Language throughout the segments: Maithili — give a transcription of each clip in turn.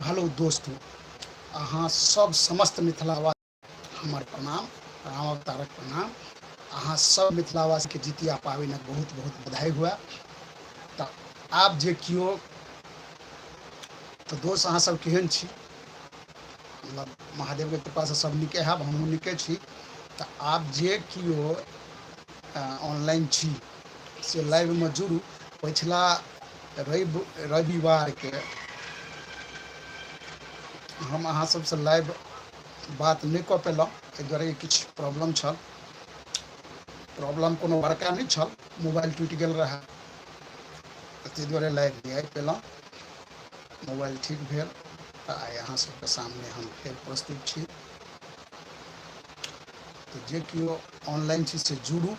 हेलो दोस्तों, अहाँ सब समस्त मिथिलावासी हमर प्रणाम, राम अवतारक प्रणाम। अहाँ सब मिथिलावासी के जितिया पाबनिक बहुत बहुत बधाई हुए। तऽ आब जे किओ तऽ दोस्त अहाँ सब केहन छी? मतलब महादेवके कृपासँ सब नीके हैब, हमहूँ नीके छी। तऽ आब जे किओ ऑनलाइन छी से लाइवमे जुड़ू। पछिला रविवारके हम अहाँ सबसँ लाइव बात नहि कऽ पेलहुँ, एहि दुआरे किछु प्रॉब्लम छल। प्रॉब्लम कोनो बड़का नहि छल, मोबाइल टूटि गेल रहए, ताहि दुआरे लाइव नहि आबि पेलहुँ। मोबाइल ठीक भेल तऽ आइ अहाँ सबके सामने हम फेर प्रस्तुत छी। तऽ जे केओ ऑनलाइन छी से जुड़ू।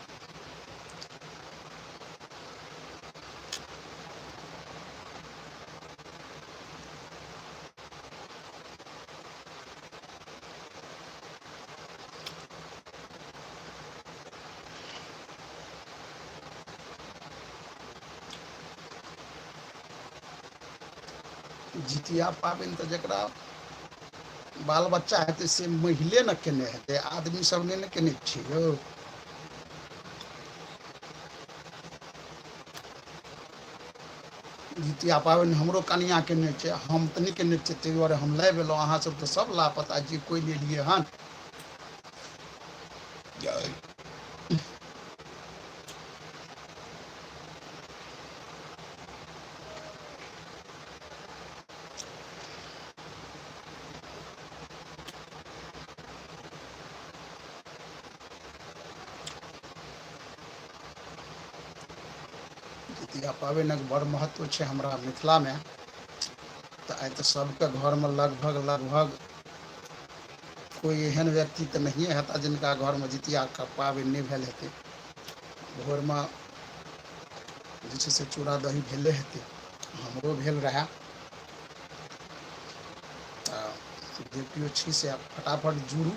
जितिया पाबनि तऽ जकरा बाल बच्चा हेतै से महिले ने केने हेतै, आदमी सब नहि ने केने छियै यौ। जितिया पाबनि हमरो कनिआँ केने छै, हम तऽ नहि केने छियै, ताहि दुआरे हम लाइव अयलहुँ। अहाँसभ तऽ सब लापता जी, कोइ नहि एलियै हन। जितिया पाबनिक बड़ महत्व छै हमरा मिथिलामे। तऽ आइ तऽ सबके घरमे लगभग कोइ एहन व्यक्ति तऽ नहिए हेता जिनका घरमे जितियाके पाबनि नहि भेल हेतै। भोरमे जे छै से चूड़ा दही भेले हेतै, हमरो भेल रहए। तऽ जे केओ छी से आब फटाफट जुड़ू,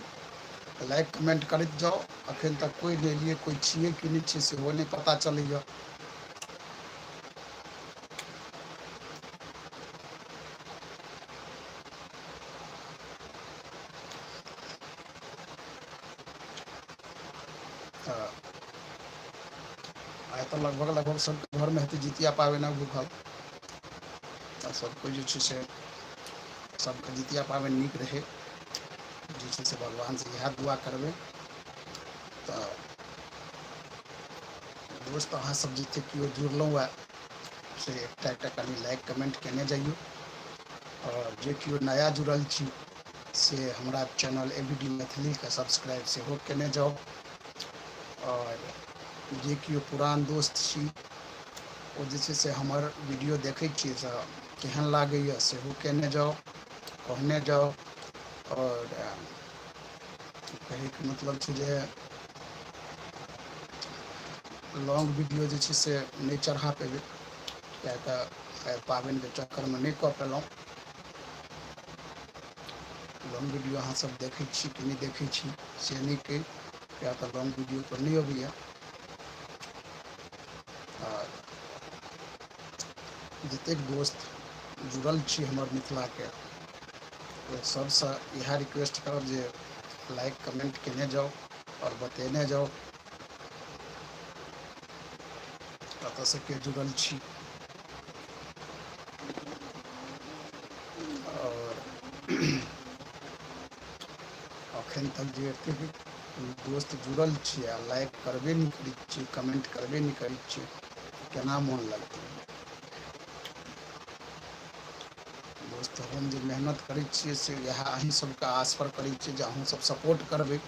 लाइक कमेंट करैत जाउ। एखन तक कोइ नहि एलियै, कोइ छियै कि नहि छियै सेहो नहि पता चलैए। तऽ आइ तऽ लगभग सबके घरमे हेतै जितिया पाबनि भूखल। तऽ सब कोइ जे छै से सबके जितिया पाबनि नीक रहै, जे छै से भगवानसँ इएह दुआ करबै। तऽ दोस्त अहाँसभ जतेक केओ जुड़लहुँ हँ से एकटा एकटा कनि लाइक कमेंट केने जइयौ। आओर जे केओ नया जुड़ल छी से हमरा चैनल ABD मैथिलीके सब्सक्राइब सेहो केने जाउ। आओर जे केओ पुरान दोस्त छी ओ जे छै से हमर वीडियो देखै छियै तऽ केहन लागैए सेहो केने जाउ, कहने जाउ। आओर कहैके मतलब छै जे लॉन्ग वीडियो जे छै से नहि चढ़ा पेबै, किएक तऽ पाबनिके चक्करमे नहि कऽ पेलहुँ। लॉन्ग वीडियो अहाँसब देखै छी कि नहि देखै छी से नहि कही, किएक तऽ लॉन्ग वीडियो पर नहि अबैए। आओर जतेक दोस्त जुड़ल छी हमर मिथिलाके, ओ सबसँ इएह रिक्वेस्ट करब जे लाइक कमेंट केने जाउ आओर बतेने जाउ कतऽसँ के जुड़ल छी। आओर एखन तक जे एतेक दोस्त जुड़ल छियै आ लाइक करबे नहि करै छियै, कमेंट करबे नहि करै छियै, केना मोन लगतै। दोस्त हम जे मेहनत करै छियै से इएह अहीं सबके आस पर करै छियै जे अहूँसब सपोर्ट करबै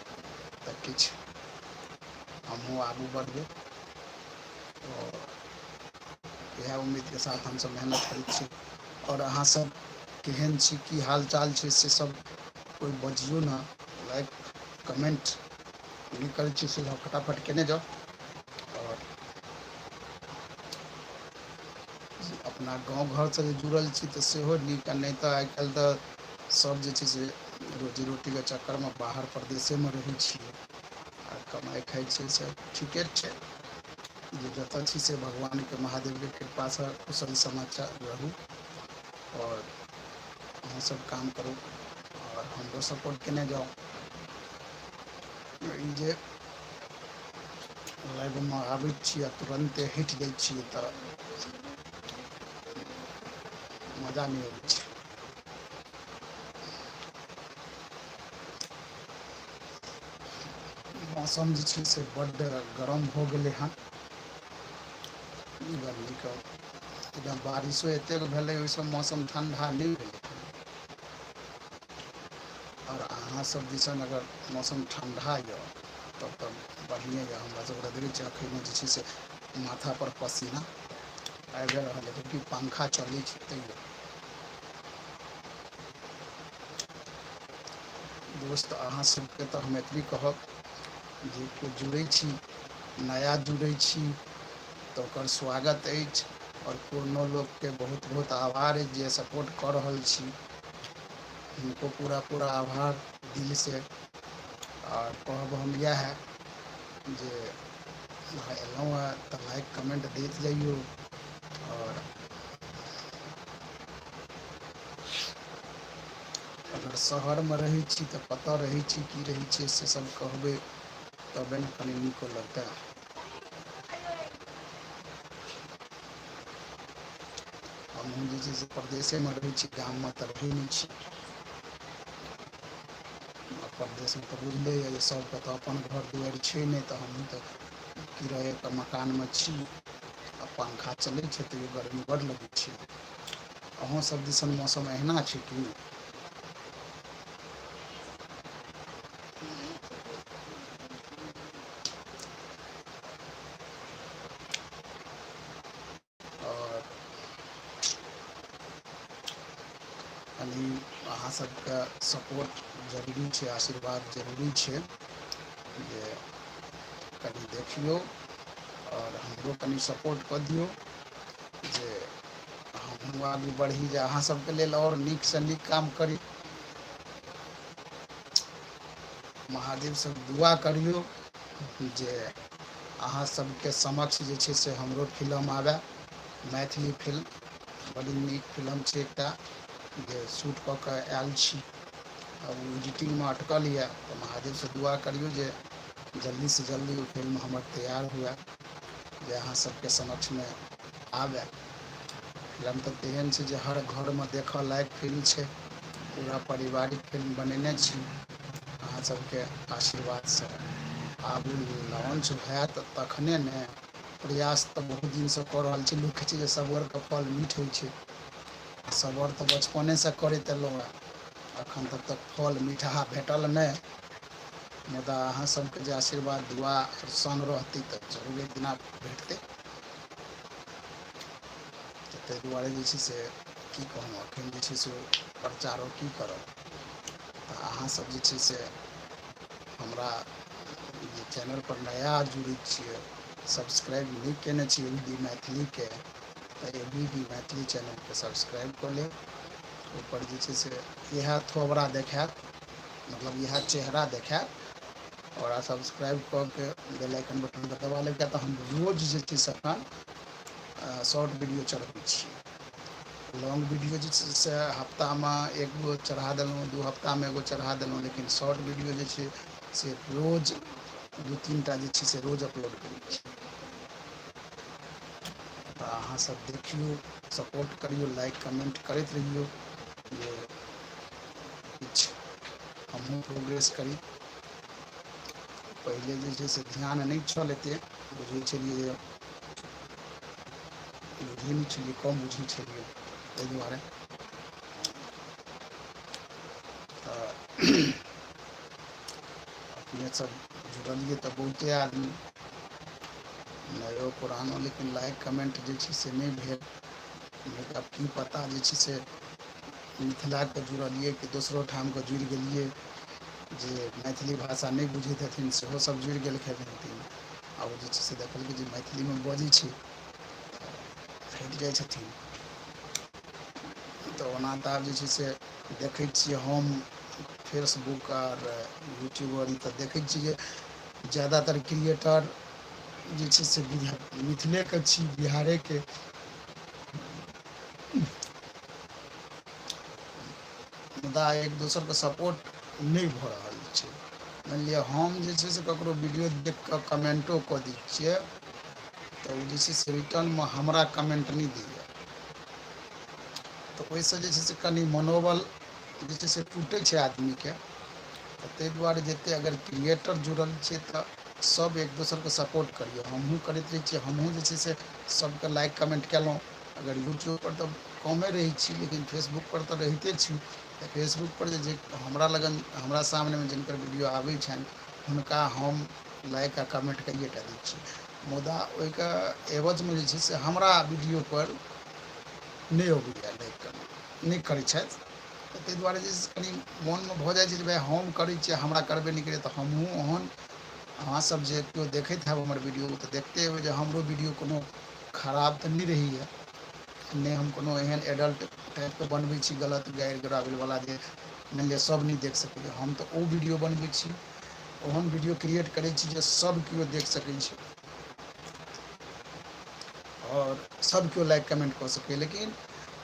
तऽ किछु हमहूँ आगू बढ़बै। आओर इएह उम्मीदके साथ हमसब मेहनत करै छी। आओर अहाँसब केहन छी, की हाल चाल छै से सब कोइ बजियौ ने। लाइक कमेंट नहि करै छी से फटाफट केने जाउ। आओर अपना गाँव घरसँ जे जुड़ल छी तऽ सेहो नीक, नहि तऽ आइ काल्हि तऽ सब जे छै से रोजी रोटीके चक्करमे बाहर परदेसेमे रहै छियै आ कमाइ खाइ छै से ठीके छै। जे जतऽ छी से भगवानके महादेवके कृपासँ कुशल समाचार रहू। आओर अहाँ सब काम करू और हमरो सपोर्ट केने जाओ। ई जे लाइवमे आबै छियै तुरन्ते हटि जाइ छियै तऽ मजा नहि अबै छै। मौसम जे छै से बड्ड गरम हो गेलै हँ गर्मीके, एकदम बारिशो एतेक भेलै ओहिसँ मौसम ठण्डा नहि भेलै। और अहाँ सब दिसन अगर मौसम ठण्डा यऽ तब तऽ बढ़िएँ यऽ। हमरा सब रगड़ी चाखैमे जे छै से माथापर पसीना आबि रहल है जबकि पंखा चलै छै तैयो। दोस्त अहाँ सबके तऽ हम एतबी कहब जे केओ जुड़ै छी, नया जुड़ै छी तऽ ओकर स्वागत अछि। और पुरनो लोकके बहुत बहुत आभार अछि जे सपोर्ट कऽ रहल छी, हुनको पूरा पूरा आभार दिलसँ। और कहब हम इएह जे अहाँ एलहुँ हेँ तऽ लाइक कमेंट दैत जइयौ। और अगर शहरमे रहै छी तऽ कतऽ रहै छी की रहै छियै से सब कहबै तबे ने कनी नीको लगतै। हमहूँ जे छै से परदेसेमे रहै छी, गाममे तऽ रहै नहि छी। परदेशमे तऽ बुझले यऽ जे सबके तऽ अपन घर दुआरि छै नहि, तऽ हमहूँ तऽ किराएके मकानमे छी। आ पंखा चलै छै तैयो गर्मी बड्ड लगै छै। अहूँ सब दिसन मौसम अहिना छै कि? और कनी अहाँ सबके सपोर्ट जरूरी छै, आशीर्वाद जरूरी छै जे कनि देखियौ और हमरो कनि सपोर्ट कऽ दियौ जे हमहूँ आगू बढ़ी, जे अहाँ सबके लेल और नीकसँ नीक काम करी। महादेवसँ दुआ करियौ जे अहाँ सबके समक्ष जे छै से हमरो फिल्म आबय, मैथिली फिल्म। बड़ी नीक फिल्म छै एकटा जे शूट कऽ कऽ आयल छी। अब ओ एडिटिंगमे अटकल यऽ तऽ महादेवसँ दुआ करियौ जे जल्दीसँ जल्दी ओ फिल्म हमर तैयार हुए, जे अहाँ सबके समक्षमे आबय। फिल्म तऽ तेहन छै जे हर घरमे देखऽ लायक फिल्म छै। पूरा पारिवारिक फिल्म बनेने छी अहाँ सबके आशीर्वादसँ। आगू लॉन्च हैत तखने ने। प्रयास तऽ बहुत दिनसँ कऽ रहल छी, लोक कहै छै जे सबरके फल मीठ होइ छै। सबर तऽ बचपनेसँ करैत एलहुँ हेँ, एखन तक फल मीठहा भेटल नहि। मुदा अहाँ सबके जे आशीर्वाद दुआ संग रहतै तऽ जरूर एक दिना भेटतै। तऽ ताहि दुआरे जे छै से की कहूँ, एखन जे छै से प्रचारो की करब। तऽ अहाँसब जे छै से हमरा जे चैनलपर नया जुड़ै छियै, सब्सक्राइब नहि कयने छी एम डी मैथिलीके, तऽ ए बी डी मैथिली चैनलके सब्सक्राइब कऽ लेब। ओहिपर जे छै से इएह थोबरा देखायत, मतलब इएह चेहरा देखायत। ओकरा सब्सक्राइब कऽ के बेल आइकन बटन पर दबा लेब, किएक तऽ हम रोज जे छै से अपन शॉर्ट वीडियो चढ़बै छी। लॉन्ग वीडियो जे छै से हफ्तामे एगो चढ़ा देलहुँ, 2 हफ्तामे एगो चढ़ा देलहुँ, लेकिन शॉर्ट वीडियो जे छै से रोज 2-3 टा जे छै से रोज अपलोड करै छी। तऽ अहाँसब देखियौ, सपोर्ट करियौ, लाइक कमेंट करैत रहियौ जे किछु हमहूँ प्रोग्रेस करी। पहिले जे छै से ध्यान नहि छल एतेक, बुझै छलियै जे बुझै नहि छलियै, कम बुझै छलियै ताहि दुआरे। तऽ अपने सब जुड़लियै तऽ बहुते आदमी नयो पुरानो, लेकिन लाइक कमेंट जे छै से नहि भेल। आब की पता जे छै से मिथिलाके जुड़लियै कि दोसरो ठामके जुड़ि गेलियै, जे मैथिली भाषा नहि बुझैत हेथिन सेहो सब जुड़ि गेलखिन हेथिन। आब जे छै से देखलकै जे मैथिलीमे बजै छै तऽ हटि जाइ छथिन। तऽ ओना तऽ आब जे छै से देखै छियै हम Facebook our YouTube R E तऽ देखै छियै जे ज्यादातर क्रिएटर जे छै से मिथिलेके छी, बिहारेके। मुदा एक दोसर के सपोर्ट नहीं भऽ रहल छै। मानि लिअ हम जे छै से ककरो वीडियो देख कऽ कमेंटो कऽ दै छियै तऽ ओ जे छै से रिटर्नमे हमरा कमेंट नहि दैए, तऽ ओहिसँ जे छै से कनि मनोबल जे छै से टूटै छै आदमीके। तऽ ताहि दुआरे जतेक अगर क्रिएटर जुड़ल छै तऽ सब एक दोसरके सपोर्ट करियौ। हमहूँ करैत रहै छियै, हमहूँ जे छै से सबके लाइक कमेंट केलहुँ। अगर यूट्यूबपर तऽ कमे रहै छी लेकिन फेसबुकपर तऽ रहिते छी। तऽ फेसबुकपर जे हमरा लगन हमरा सामनेमे जिनकर वीडियो आबै छनि हुनका हम लाइक आ कमेंट करिए टा दै छियै। मुदा ओहिके एवजमे जे छै से हमरा वीडियोपर नहि अबैए लाइक कमेंट नहि करै छथि। तऽ ताहि दुआरे जे छै से कनि मोनमे भऽ जाइ छै जे भाइ हम करै छियै हमरा करबे नहि करैए तऽ हमहूँ ओहन अहाँसब जे केओ देखैत हैब हमर वीडियो तऽ देखते हेबै जे हमरो वीडियो कोनो खराब तऽ नहि रहैए। नहि हम कोनो एहन एडल्ट टाइपके बनबै छी गलत गारि गराबैवला जे मानि लिअऽ सब नहि देख सकैए। हम तऽ ओ वीडियो बनबै छी, ओहन वीडियो क्रिएट करै छी जे सब केओ देख सकै छै आओर सब केओ लाइक कमेंट कऽ सकैए। लेकिन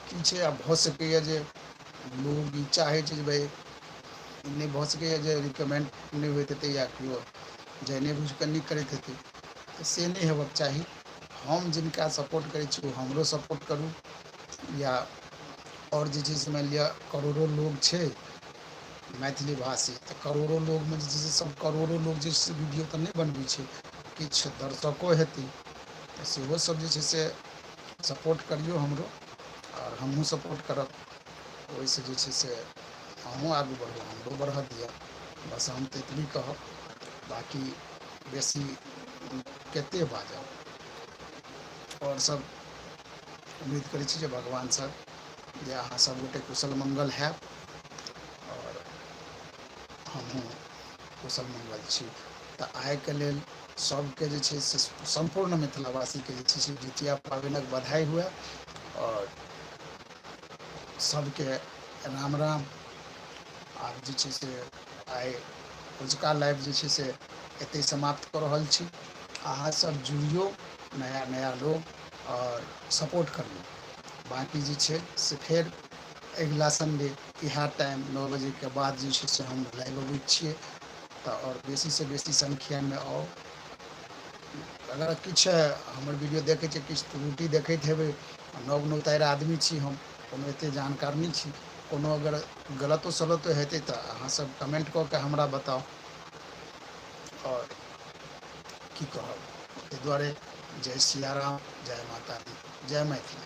की छै, आब भऽ सकैए जे लोक ई चाहै छै जे भाइ नहि भऽ सकैए जे रिकमेंड नहि होइत हेतै या केओ जानि बुझिकऽ नहि करैत हेतै, तऽ से नहि हेबाक चाही। हम जिनका सपोर्ट करै छी ओ हमरो सपोर्ट करू, या आओर जे छै से मानि लिअऽ करोड़ो लोक छै मैथिली भाषी, तऽ करोड़ो लोकमे जे छै से सब करोड़ो लोक जे छै से वीडियो तऽ नहि बनबै छै, किछु दर्शको हेतै तऽ सेहो सब जे छै से सपोर्ट करिऔ हमरो आओर हमहूँ सपोर्ट करब। ओहिसँ जे छै से अहूँ आगू बढ़ू हमरो बढ़ऽ दिअ। बस हम तऽ एतबी कहब, बाँकी बेसी कतेक बाजब। आओर सब उम्मीद करै छी जे भगवानसँ जे अहाँ सभगोटे कुशल मङ्गल हैब आओर हमहूँ कुशल मङ्गल छी। तऽ आइके लेल सबके जे छै से सम्पूर्ण मिथिलावासीके जे छै से जितिया पाबनिक बधाइ हुअए आओर सबके राम राम। आब जे छै से आइ अजुका लाइव जे छै से एतहि समाप्त कऽ रहल छी। अहाँसब जुड़िऔ नया नया लोक आओर सपोर्ट करिऔ। बाँकी जे छै से फेर अगिला संडे इएह टाइम 9 बजेके बाद जे छै से हम लाइव अबै छियै। तऽ आओर बेसीसँ बेसी संख्यामे आउ। अगर किछु हमर वीडियो देखै छियै किछु त्रुटि देखैत हेबै, नव नवतार आदमी छी हम, कोनो एतेक जानकार नहि छी, कोनो अगर गलतो सलतो हेतै तऽ अहाँसब कमेंट कऽ के हमरा बताउ। आओर की कहब, ताहि दुआरे जय सिया राम, जय माता दी, जय मैथिली।